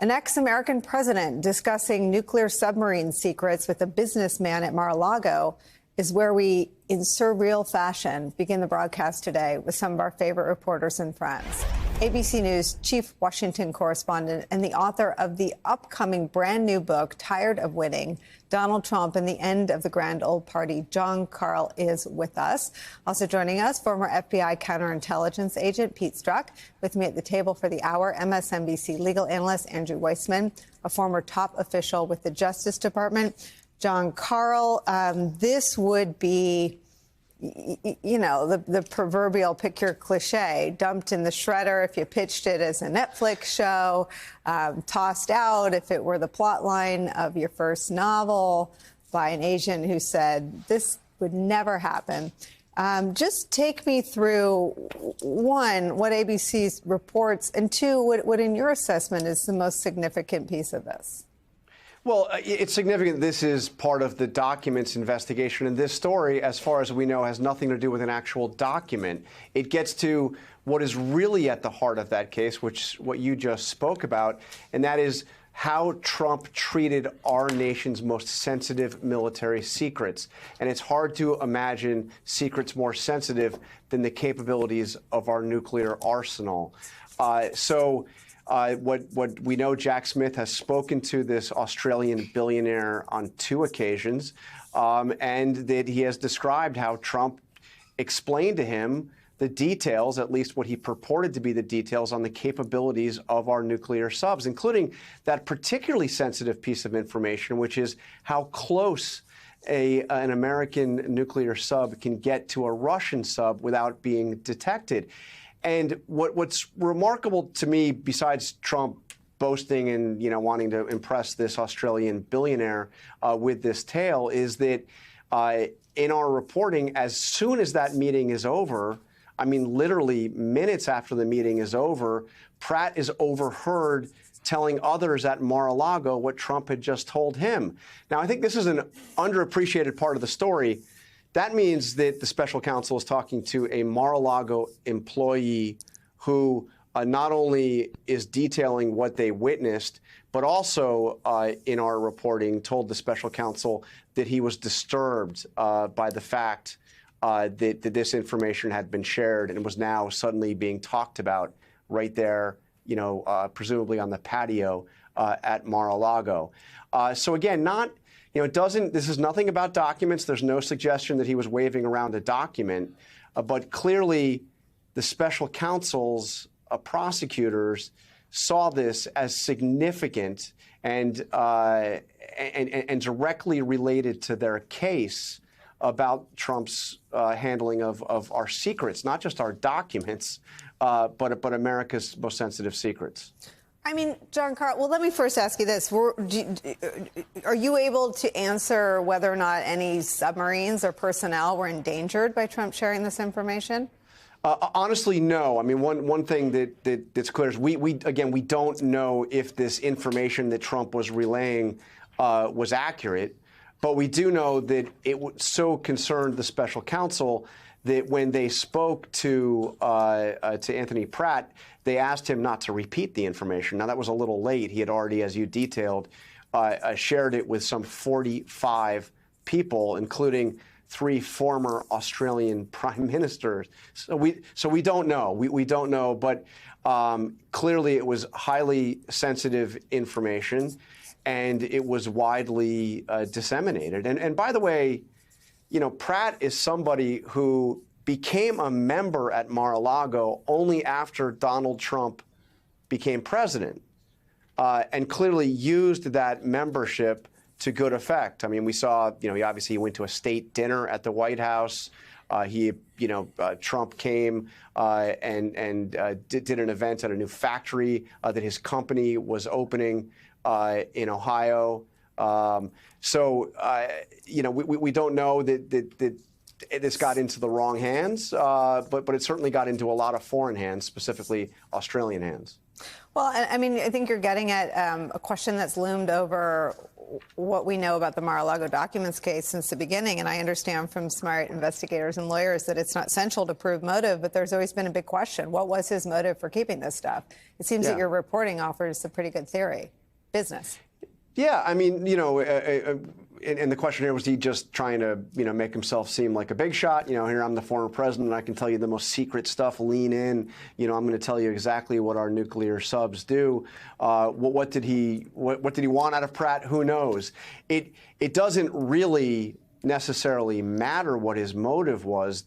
An ex-American president discussing nuclear submarine secrets with a businessman at Mar-a-Lago is where we, in surreal fashion, begin the broadcast today with some of our favorite reporters and friends. ABC News chief Washington correspondent and the author of the upcoming brand new book, Tired of Winning, Donald Trump and the End of the Grand Old Party, Jon Karl, is with us. Also joining us, former FBI counterintelligence agent Pete Strzok. With me at the table for the hour, MSNBC legal analyst Andrew Weissmann, a former top official with the Justice Department. Jon Karl, this would be, you know, the proverbial pick your cliche, dumped in the shredder if you pitched it as a Netflix show, tossed out if it were the plot line of your first novel by an agent who said this would never happen. Just take me through, one, what ABC reports, and two, what in your assessment is the most significant piece of this? Well, it's significant. This is part of the documents investigation. And this story, as far as we know, has nothing to do with an actual document. It gets to what is really at the heart of that case, which is what you just spoke about, and that is how Trump treated our nation's most sensitive military secrets. And it's hard to imagine secrets more sensitive than the capabilities of our nuclear arsenal. What we know, Jack Smith has spoken to this Australian billionaire on 2 occasions, and that he has described how Trump explained to him the details, at least what he purported to be the details, on the capabilities of our nuclear subs, including that particularly sensitive piece of information, which is how close an American nuclear sub can get to a Russian sub without being detected. And what's remarkable to me, besides Trump boasting and wanting to impress this Australian billionaire with this tale, is that in our reporting, as soon as that meeting is over, I mean, literally minutes after the meeting is over, Pratt is overheard telling others at Mar-a-Lago what Trump had just told him. Now, I think this is an underappreciated part of the story. That means that the special counsel is talking to a Mar-a-Lago employee who not only is detailing what they witnessed, but also in our reporting told the special counsel that he was disturbed by the fact that this information had been shared and was now suddenly being talked about right there, presumably on the patio at Mar-a-Lago. So again, this is nothing about documents. There's no suggestion that he was waving around a document, but clearly the special counsel's prosecutors saw this as significant and directly related to their case about Trump's handling of our secrets, not just our documents, but America's most sensitive secrets. I mean, Jon Karl, well, let me first ask you this. Are you able to answer whether or not any submarines or personnel were endangered by Trump sharing this information? Honestly, no. I mean, one thing that's clear is we don't know if this information that Trump was relaying was accurate, but we do know that it so concerned the special counsel that when they spoke to Anthony Pratt, they asked him not to repeat the information. Now, that was a little late. He had already, as you detailed, shared it with some 45 people, including 3 former Australian prime ministers. So we don't know. We don't know, but clearly it was highly sensitive information, and it was widely disseminated. And by the way, Pratt is somebody who became a member at Mar-a-Lago only after Donald Trump became president, and clearly used that membership to good effect. I mean, we saw, he obviously went to a state dinner at the White House. Trump came and did an event at a new factory that his company was opening in Ohio. We don't know that this got into the wrong hands, but it certainly got into a lot of foreign hands, specifically Australian hands. Well, I mean, I think you're getting at a question that's loomed over what we know about the Mar-a-Lago documents case since the beginning, and I understand from smart investigators and lawyers that it's not central to prove motive, but there's always been a big question. What was his motive for keeping this stuff? It seems that your reporting offers a pretty good theory. Business. Yeah, I mean, and the question here was he just trying to, make himself seem like a big shot? Here I'm the former president, I can tell you the most secret stuff, lean in. I'm going to tell you exactly what our nuclear subs do. What did he want out of Pratt? Who knows? It doesn't really necessarily matter what his motive was.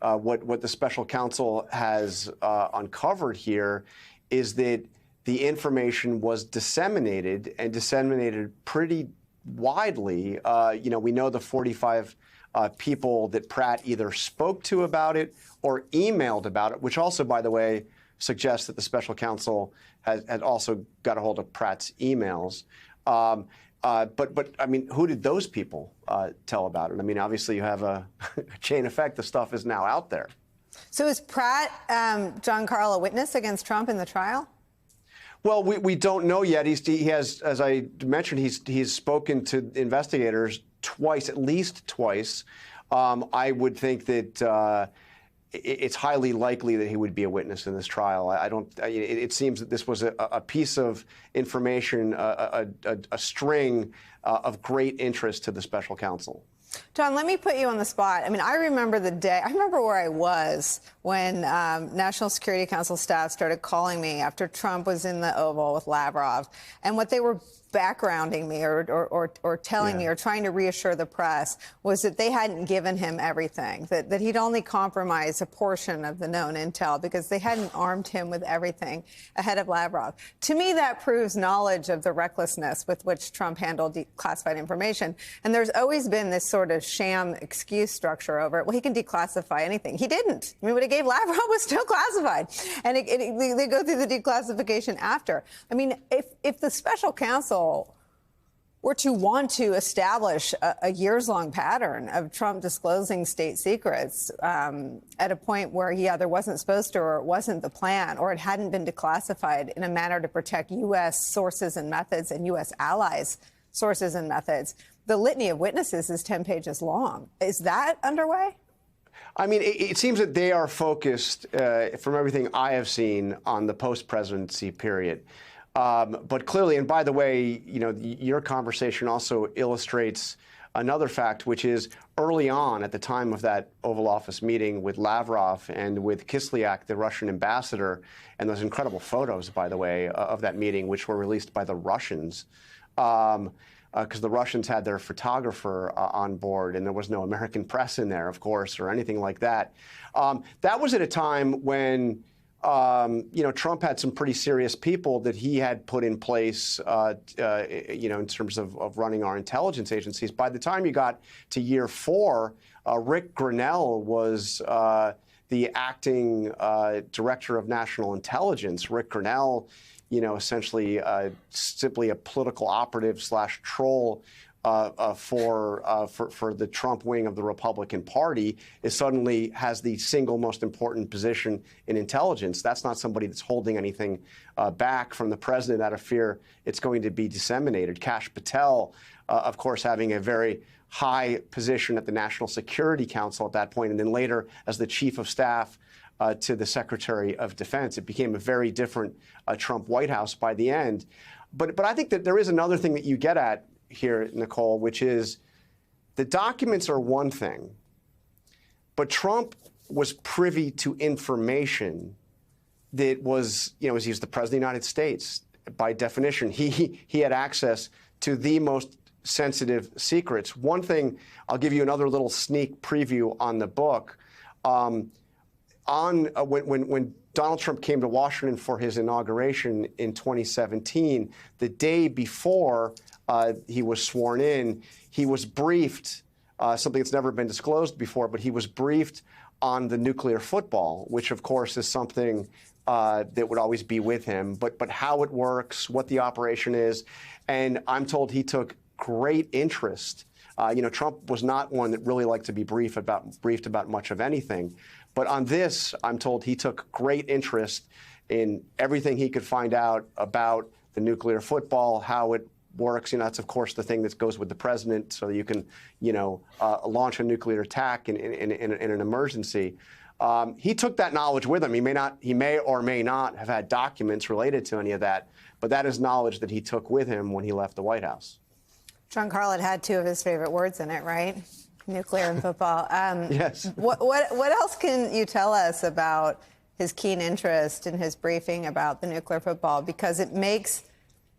What the special counsel has uncovered here is that the information was disseminated pretty widely. We know the 45 people that Pratt either spoke to about it or emailed about it, which also, by the way, suggests that the special counsel had also got a hold of Pratt's emails. But I mean, who did those people tell about it? I mean, obviously you have a chain effect. The stuff is now out there. So is Pratt, John Karl, a witness against Trump in the trial? Well, we don't know yet. He has, as I mentioned, he's spoken to investigators twice, at least twice. I would think that it's highly likely that he would be a witness in this trial. It seems that this was a piece of information, a string of great interest to the special counsel. John, let me put you on the spot. I mean, I remember the day. I remember where I was when National Security Council staff started calling me after Trump was in the Oval with Lavrov, and what they were backgrounding me or telling me or trying to reassure the press was that they hadn't given him everything, that he'd only compromised a portion of the known intel because they hadn't armed him with everything ahead of Lavrov. To me, that proves knowledge of the recklessness with which Trump handled classified information. And there's always been this sort of sham excuse structure over it. Well, he can declassify anything. He didn't. I mean, what he gave Lavrov was still classified. And they go through the declassification after. I mean, if the special counsel were to want to establish a years-long pattern of Trump disclosing state secrets at a point where he either wasn't supposed to or it wasn't the plan or it hadn't been declassified in a manner to protect U.S. sources and methods and U.S. allies' sources and methods, the litany of witnesses is 10 pages long. Is that underway? I mean, it seems that they are focused, from everything I have seen, on the post-presidency period. But clearly, and by the way, your conversation also illustrates another fact, which is early on at the time of that Oval Office meeting with Lavrov and with Kislyak, the Russian ambassador, and those incredible photos, by the way, of that meeting, which were released by the Russians, because the Russians had their photographer on board, and there was no American press in there, of course, or anything like that. That was at a time when Trump had some pretty serious people that he had put in place, in terms of running our intelligence agencies. By the time you got to year 4, Rick Grenell was the acting director of national intelligence. Rick Grenell, essentially simply a political operative / troll for the Trump wing of the Republican Party, suddenly has the single most important position in intelligence. That's not somebody that's holding anything back from the president out of fear it's going to be disseminated. Kash Patel, of course, having a very high position at the National Security Council at that point, and then later as the chief of staff to the Secretary of Defense. It became a very different Trump White House by the end. But I think that there is another thing that you get at here, Nicole, which is the documents are one thing, but Trump was privy to information that was, as he's the president of the United States, by definition, he had access to the most sensitive secrets. One thing, I'll give you another little sneak preview on the book. When Donald Trump came to Washington for his inauguration in 2017, the day before he was sworn in, he was briefed, something that's never been disclosed before, but he was briefed on the nuclear football, which of course is something that would always be with him, but how it works, what the operation is. And I'm told he took great interest. Trump was not one that really liked to be briefed about much of anything. But on this, I'm told he took great interest in everything he could find out about the nuclear football, how it works. That's, of course, the thing that goes with the president so that you can, launch a nuclear attack in an emergency. He took that knowledge with him. He may or may not have had documents related to any of that, but that is knowledge that he took with him when he left the White House. John Carlin had two of his favorite words in it, right? Nuclear and football. Yes. What else can you tell us about his keen interest in his briefing about the nuclear football? Because it makes,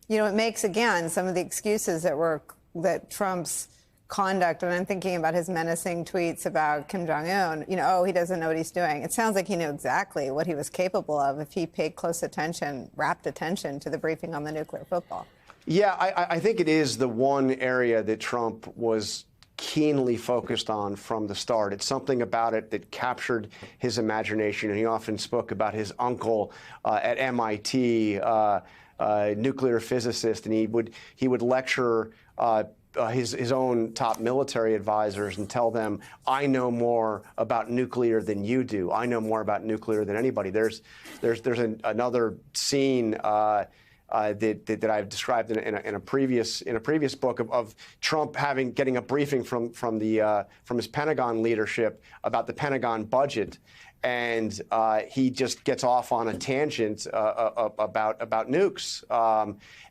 again, some of the excuses that Trump's conduct, and I'm thinking about his menacing tweets about Kim Jong-un, he doesn't know what he's doing. It sounds like he knew exactly what he was capable of if he paid close attention, rapt attention to the briefing on the nuclear football. Yeah, I think it is the one area that Trump was keenly focused on from the start. It's something about it that captured his imagination, and he often spoke about his uncle at MIT, nuclear physicist, and he would lecture his own top military advisors and tell them, I know more about nuclear than you do. I know more about nuclear than anybody. There's another scene that I've described in a previous book of Trump getting a briefing from his Pentagon leadership about the Pentagon budget, and he just gets off on a tangent about nukes,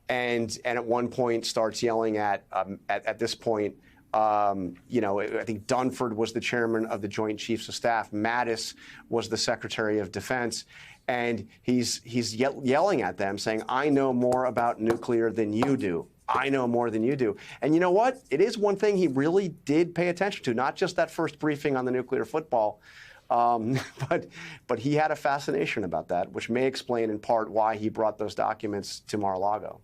and at one point starts yelling at this point. I think Dunford was the chairman of the Joint Chiefs of Staff. Mattis was the Secretary of Defense. And he's yelling at them, saying, I know more about nuclear than you do. I know more than you do. And you know what? It is one thing he really did pay attention to, not just that first briefing on the nuclear football, but he had a fascination about that, which may explain in part why he brought those documents to Mar-a-Lago.